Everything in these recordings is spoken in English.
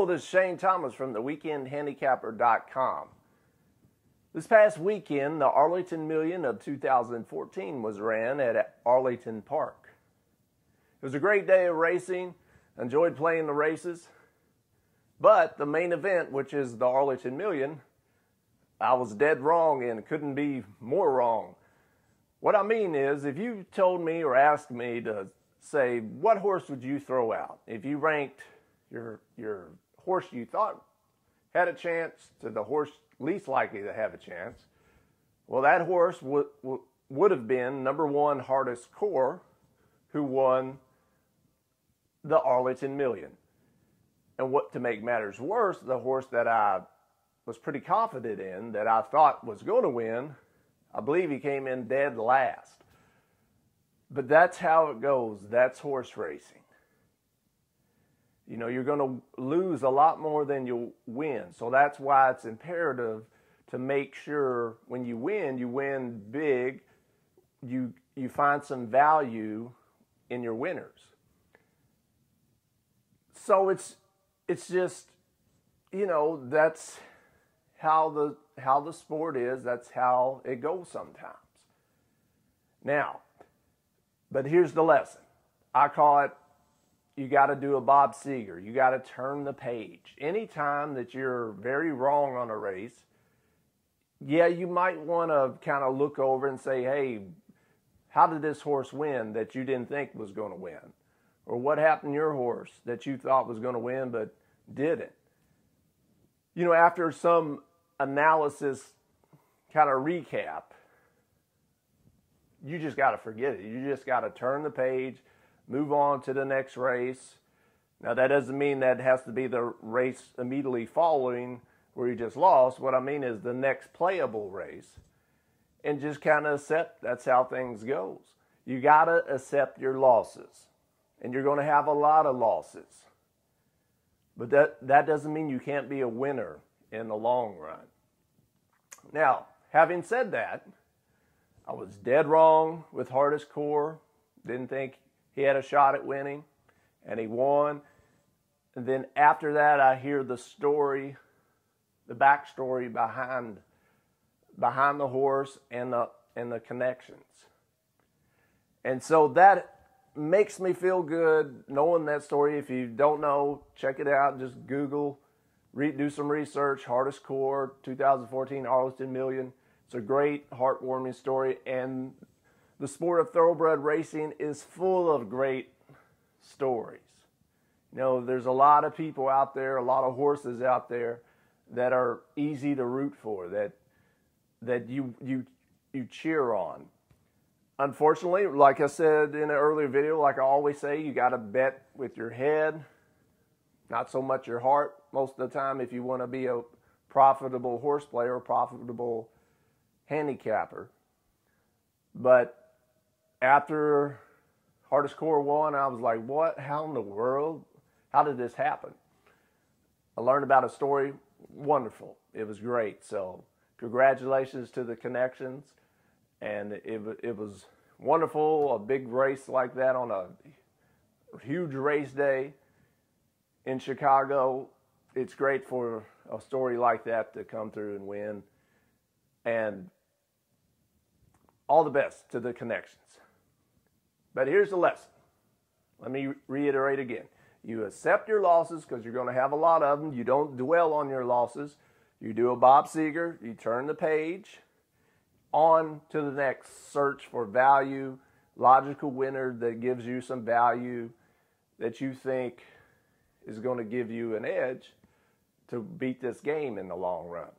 Hello, this is Shane Thomas from the weekendhandicapper.com. This past weekend, the Arlington Million of 2014 was ran at Arlington Park. It was a great day of racing. Enjoyed playing the races. But the main event, which is the Arlington Million, I was dead wrong and couldn't be more wrong. What I mean is, if you told me or asked me to say, what horse would you throw out? If you ranked your horse you thought had a chance to the horse least likely to have a chance, well, that horse would have been number one Hardest Core, who won the Arlington Million. And what to make matters worse, the horse that I was pretty confident in, that I thought was going to win, I believe he came in dead last. But that's how it goes. That's horse racing. You know, you're going to lose a lot more than you'll win. So that's why it's imperative to make sure when you win big, you find some value in your winners. So it's just, you know, that's how the sport is. That's how it goes sometimes. Now, but here's the lesson. I call it, you got to do a Bob Seger. You got to turn the page. Anytime that you're very wrong on a race, yeah, you might want to kind of look over and say, hey, how did this horse win that you didn't think was going to win? Or what happened to your horse that you thought was going to win but didn't? You know, after some analysis kind of recap, you just got to forget it. You just got to turn the page, move on to the next race. Now, that doesn't mean that has to be the race immediately following where you just lost. What I mean is the next playable race. And just kind of accept that's how things goes. You got to accept your losses. And you're going to have a lot of losses. But that doesn't mean you can't be a winner in the long run. Now, having said that, I was dead wrong with Hardest Core. Didn't think he had a shot at winning, and he won. And then after that, I hear the story, the backstory behind the horse and the connections. And so that makes me feel good knowing that story. If you don't know, check it out. Just Google, do some research. Hardest Core, 2014 Arlington Million. It's a great, heartwarming story. And the sport of thoroughbred racing is full of great stories. You know, there's a lot of people out there, a lot of horses out there that are easy to root for, that you cheer on. Unfortunately, like I said in an earlier video, like I always say, you got to bet with your head, not so much your heart most of the time if you want to be a profitable horse player, profitable handicapper. But after Hardest Core won, I was like, what? How in the world? How did this happen? I learned about a story. Wonderful. It was great. So congratulations to the connections. And it was wonderful, a big race like that on a huge race day in Chicago. It's great for a story like that to come through and win. And all the best to the connections. But here's the lesson. Let me reiterate again. You accept your losses because you're going to have a lot of them. You don't dwell on your losses. You do a Bob Seger. You turn the page. On to the next search for value, logical winner that gives you some value that you think is going to give you an edge to beat this game in the long run.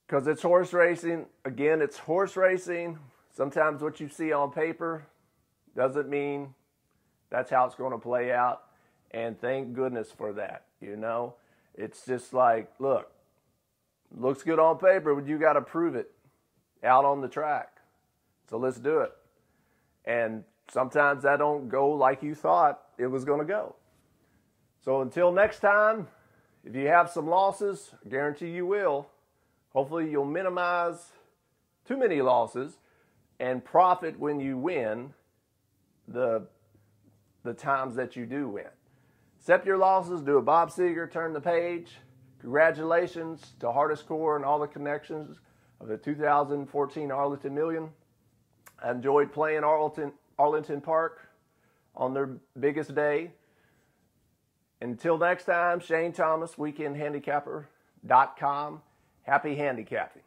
Because it's horse racing. Again, it's horse racing. Sometimes what you see on paper doesn't mean that's how it's going to play out. And thank goodness for that, you know. It's just like, look, looks good on paper, but you got to prove it out on the track. So let's do it. And sometimes that don't go like you thought it was going to go. So until next time, if you have some losses, I guarantee you will, hopefully you'll minimize too many losses and profit when you win the times that you do win. Accept your losses, do a Bob Seger, turn the page. Congratulations to Hardest Core and all the connections of the 2014 Arlington Million. I enjoyed playing Arlington Park on their biggest day. Until next time, Shane Thomas, weekendhandicapper.com. Happy handicapping.